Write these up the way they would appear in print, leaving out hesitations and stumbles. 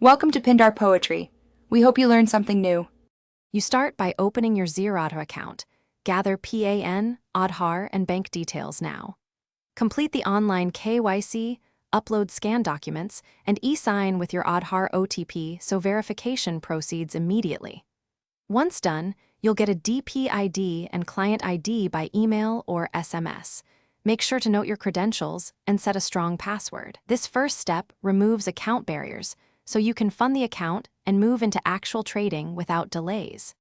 Welcome to Pindar Poetry. We hope you learned something new. You start by opening your Zerodha account. Gather PAN, Aadhaar, and bank details now. Complete the online KYC, upload scan documents, and e-sign with your Aadhaar OTP so verification proceeds immediately. Once done, you'll get a DP ID and client ID by email or SMS. Make sure to note your credentials and set a strong password. This first step removes account barriers, so you can fund the account and move into actual trading without delays.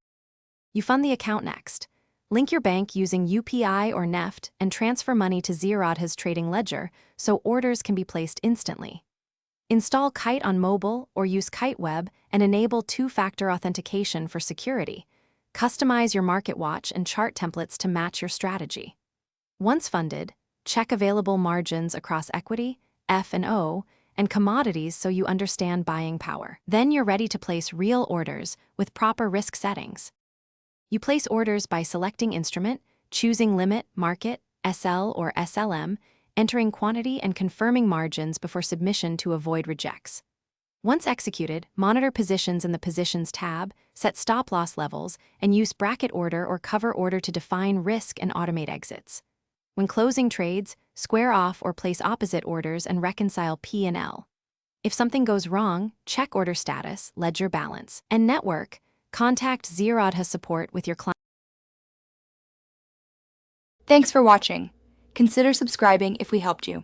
You fund the account next. Link your bank using UPI or NEFT and transfer money to Zerodha's trading ledger so orders can be placed instantly. Install Kite on mobile or use Kite Web and enable two-factor authentication for security. Customize your market watch and chart templates to match your strategy. Once funded, check available margins across equity, F&O, and commodities so you understand buying power. Then you're ready to place real orders with proper risk settings. You place orders by selecting instrument, choosing limit, market, SL or SLM, entering quantity and confirming margins before submission to avoid rejects. Once executed, monitor positions in the Positions tab, set stop-loss levels, and use bracket order or cover order to define risk and automate exits. When closing trades, square off or place opposite orders and reconcile P&L. If something goes wrong, check order status, ledger balance, and network. Contact Zerodha support with your client. Thanks for watching. Consider subscribing if we helped you.